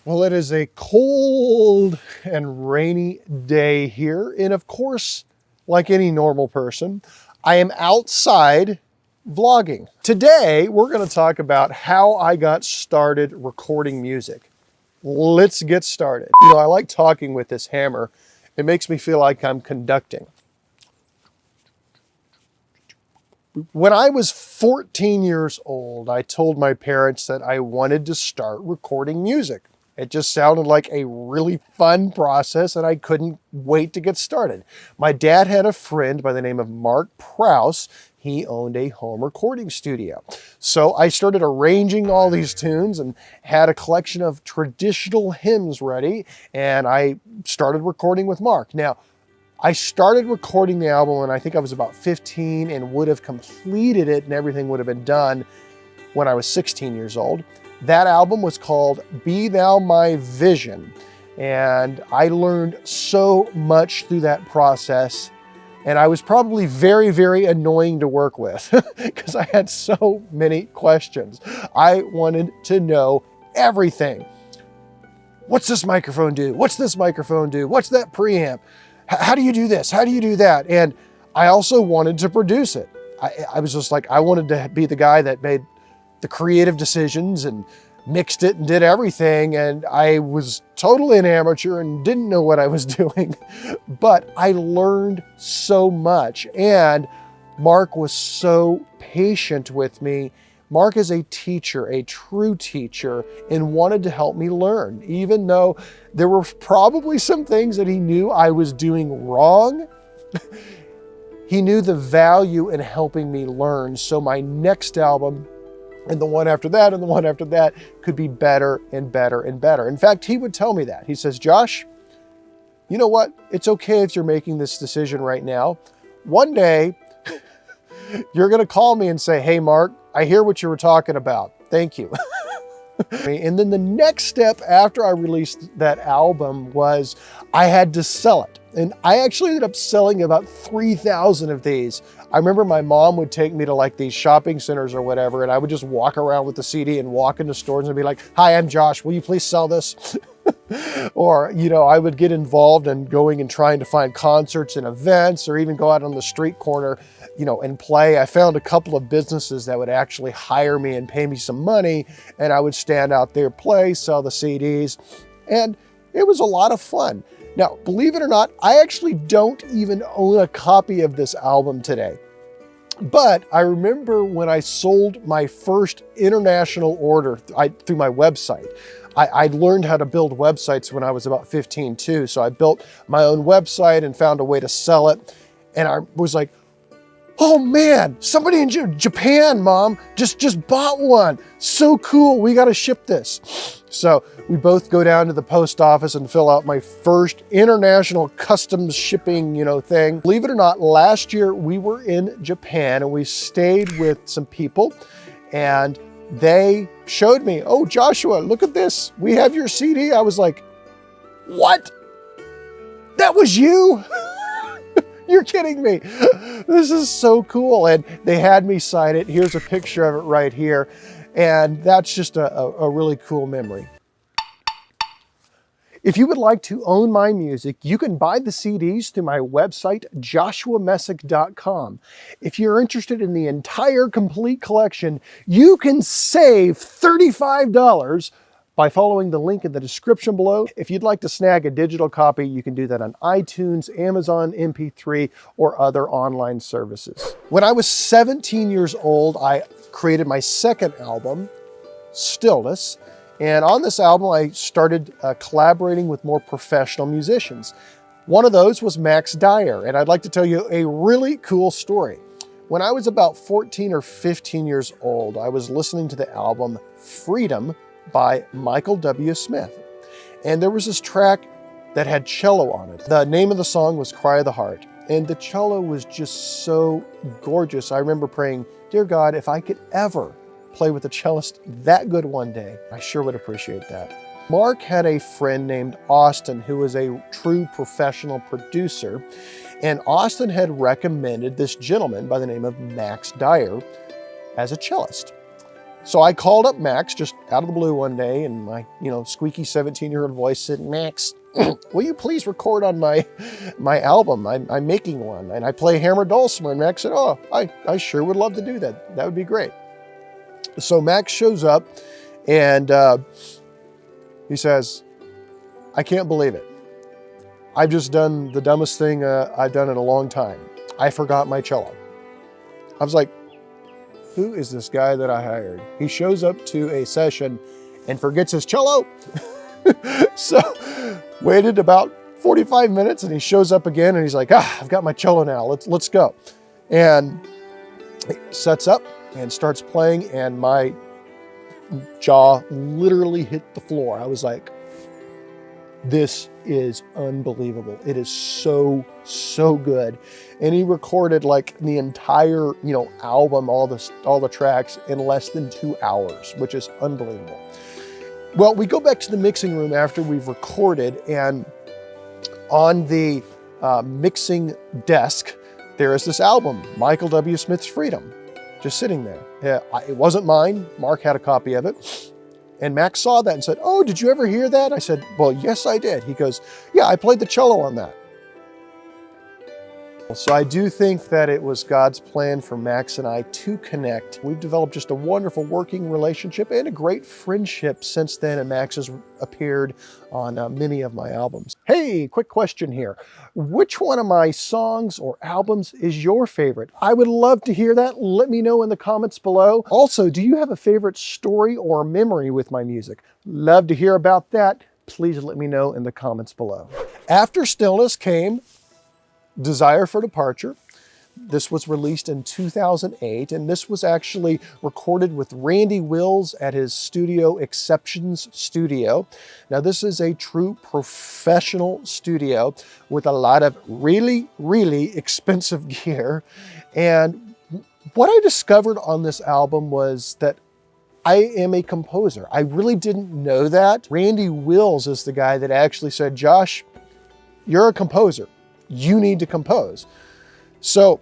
Well, it is a cold and rainy day here. And of course, like any normal person, I am outside vlogging. Today, we're going to talk about how I got started recording music. Let's get started. You know, I like talking with this hammer. It makes me feel like I'm conducting. When I was 14 years old, I told my parents that I wanted to start recording music. It just sounded like a really fun process and I couldn't wait to get started. My dad had a friend by the name of Mark Prowse. He owned a home recording studio. So I started arranging all these tunes and had a collection of traditional hymns ready, and I started recording with Mark. Now, I started recording the album when I think I was about 15 and would have completed it and everything would have been done when I was 16 years old. That album was called Be Thou My Vision, and I learned so much through that process, and I was probably very, very annoying to work with because I had so many questions. I wanted to know everything. What's this microphone do? What's this microphone do? What's that preamp? How do you do this? How do you do that? And I also wanted to produce it. I was just like, I wanted to be the guy that made the creative decisions and mixed it and did everything. And I was totally an amateur and didn't know what I was doing, but I learned so much. And Mark was so patient with me. Mark is a teacher, a true teacher, and wanted to help me learn, even though there were probably some things that he knew I was doing wrong. He knew the value in helping me learn. So my next album and the one after that and the one after that could be better and better and better. In fact, he would tell me that. He says, Josh, you know what? It's okay if you're making this decision right now. One day, you're going to call me and say, hey, Mark, I hear what you were talking about. Thank you. And then the next step after I released that album was I had to sell it. And I actually ended up selling about 3,000 of these. I remember my mom would take me to like these shopping centers or whatever, and I would just walk around with the CD and walk into stores and be like, hi, I'm Josh. Will you please sell this? Or, you know, I would get involved in going and trying to find concerts and events, or even go out on the street corner, you know, and play. I found a couple of businesses that would actually hire me and pay me some money, and I would stand out there, play, sell the CDs, and it was a lot of fun. Now, believe it or not, I actually don't even own a copy of this album today. But I remember when I sold my first international order through my website. I learned how to build websites when I was about 15 too. So I built my own website and found a way to sell it. And I was like, oh man, somebody in Japan, Mom, just bought one. So cool, we gotta ship this. So we both go down to the post office and fill out my first international customs shipping, thing. Believe it or not, last year we were in Japan and we stayed with some people, and they showed me, oh, Joshua, look at this. We have your CD. I was like, what? That was you? You're kidding me. This is so cool. And they had me sign it. Here's a picture of it right here. And that's just a really cool memory. If you would like to own my music, you can buy the CDs through my website, joshuamessick.com. If you're interested in the entire complete collection, you can save $35 by following the link in the description below. If you'd like to snag a digital copy, you can do that on iTunes, Amazon, MP3, or other online services. When I was 17 years old, I created my second album, Stillness. And on this album, I started collaborating with more professional musicians. One of those was Max Dyer, and I'd like to tell you a really cool story. When I was about 14 or 15 years old, I was listening to the album Freedom by Michael W. Smith. And there was this track that had cello on it. The name of the song was Cry of the Heart. And the cello was just so gorgeous. I remember praying, dear God, if I could ever play with a cellist that good one day, I sure would appreciate that. Mark had a friend named Austin who was a true professional producer, and Austin had recommended this gentleman by the name of Max Dyer as a cellist. So I called up Max just out of the blue one day, and my, squeaky 17-year-old voice said, "Max, will you please record on my album? I'm making one, and I play hammer dulcimer." And Max said, "Oh, I sure would love to do that. That would be great." So Max shows up, and he says, "I can't believe it. I've just done the dumbest thing I've done in a long time. I forgot my cello." I was like, who is this guy that I hired? He shows up to a session and forgets his cello. So waited about 45 minutes, and he shows up again, and he's like, "I've got my cello now. Let's go." And he sets up and starts playing, and my jaw literally hit the floor. I was like, this is unbelievable. It is so, so good. And he recorded like the entire, album, all the tracks in less than 2 hours, which is unbelievable. Well, we go back to the mixing room after we've recorded, and on the mixing desk, there is this album, Michael W. Smith's Freedom, just sitting there. Yeah, it wasn't mine. Mark had a copy of it. And Max saw that and said, "Oh, did you ever hear that?" I said, "Well, yes, I did." He goes, "Yeah, I played the cello on that." So I do think that it was God's plan for Max and I to connect. We've developed just a wonderful working relationship and a great friendship since then, and Max has appeared on many of my albums. Hey, quick question here. Which one of my songs or albums is your favorite? I would love to hear that. Let me know in the comments below. Also, do you have a favorite story or memory with my music? Love to hear about that. Please let me know in the comments below. After Stillness came Desire for Departure. This was released in 2008, and this was actually recorded with Randy Wills at his studio, Exceptions Studio. Now, this is a true professional studio with a lot of really, really expensive gear. And what I discovered on this album was that I am a composer. I really didn't know that. Randy Wills is the guy that actually said, "Josh, you're a composer. You need to compose." So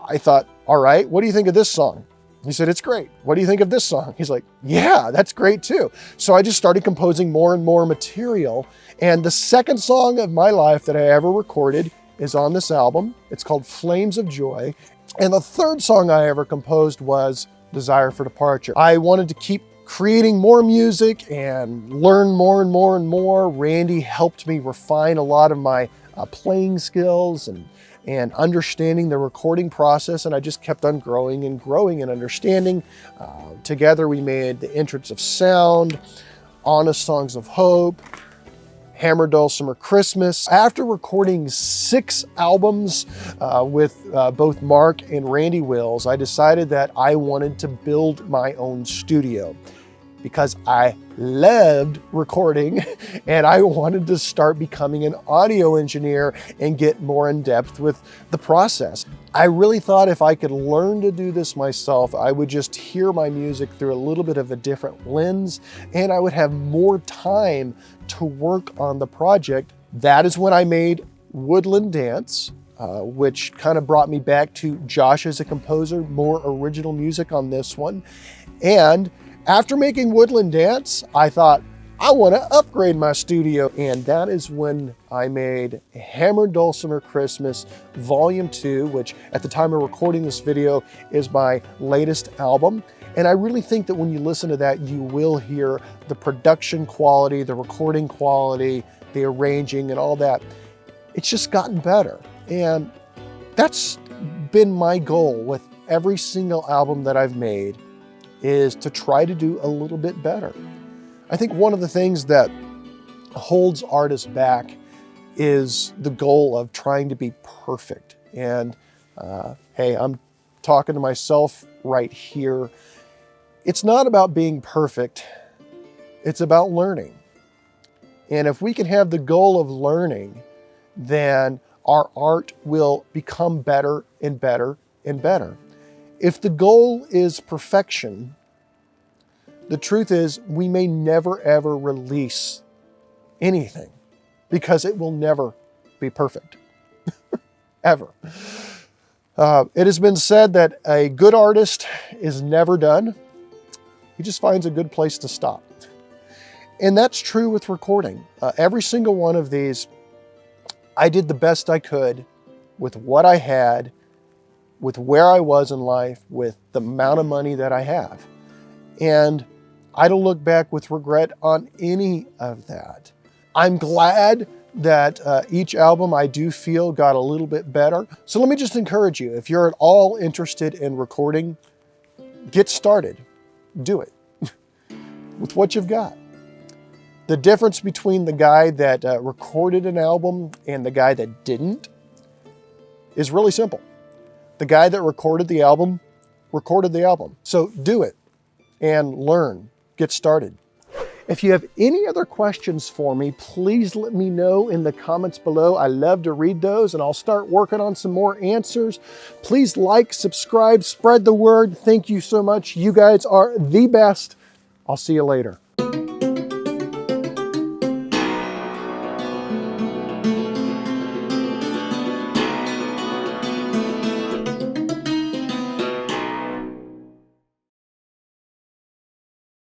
I thought, all right, what do you think of this song? He said, "It's great. What do you think of this song?" He's like, "Yeah, that's great too." So I just started composing more and more material. And the second song of my life that I ever recorded is on this album. It's called Flames of Joy. And the third song I ever composed was Desire for Departure. I wanted to keep creating more music and learn more and more and more. Randy helped me refine a lot of my playing skills and understanding the recording process, and I just kept on growing and growing and understanding. Together we made The Entrance of Sound, Honest Songs of Hope, Hammer Dulcimer Christmas. After recording 6 albums with both Mark and Randy Wills, I decided that I wanted to build my own studio because I loved recording and I wanted to start becoming an audio engineer and get more in depth with the process. I really thought if I could learn to do this myself, I would just hear my music through a little bit of a different lens, and I would have more time to work on the project. That is when I made Woodland Dance, which kind of brought me back to Josh as a composer, more original music on this one. And after making Woodland Dance, I thought, I want to upgrade my studio. And that is when I made Hammer Dulcimer Christmas Volume 2, which at the time of recording this video is my latest album. And I really think that when you listen to that, you will hear the production quality, the recording quality, the arranging and all that. It's just gotten better. And that's been my goal with every single album that I've made, is to try to do a little bit better. I think one of the things that holds artists back is the goal of trying to be perfect. And hey, I'm talking to myself right here. It's not about being perfect, it's about learning. And if we can have the goal of learning, then our art will become better and better and better. If the goal is perfection, the truth is we may never ever release anything because it will never be perfect, ever. It has been said that a good artist is never done. He just finds a good place to stop. And that's true with recording. Every single one of these, I did the best I could with what I had, with where I was in life, with the amount of money that I have. And I don't look back with regret on any of that. I'm glad that each album I do feel got a little bit better. So let me just encourage you, if you're at all interested in recording, get started. Do it with what you've got. The difference between the guy that recorded an album and the guy that didn't is really simple. The guy that recorded the album. So do it and learn. Get started. If you have any other questions for me, please let me know in the comments below. I love to read those, and I'll start working on some more answers. Please like, subscribe, spread the word. Thank you so much. You guys are the best. I'll see you later.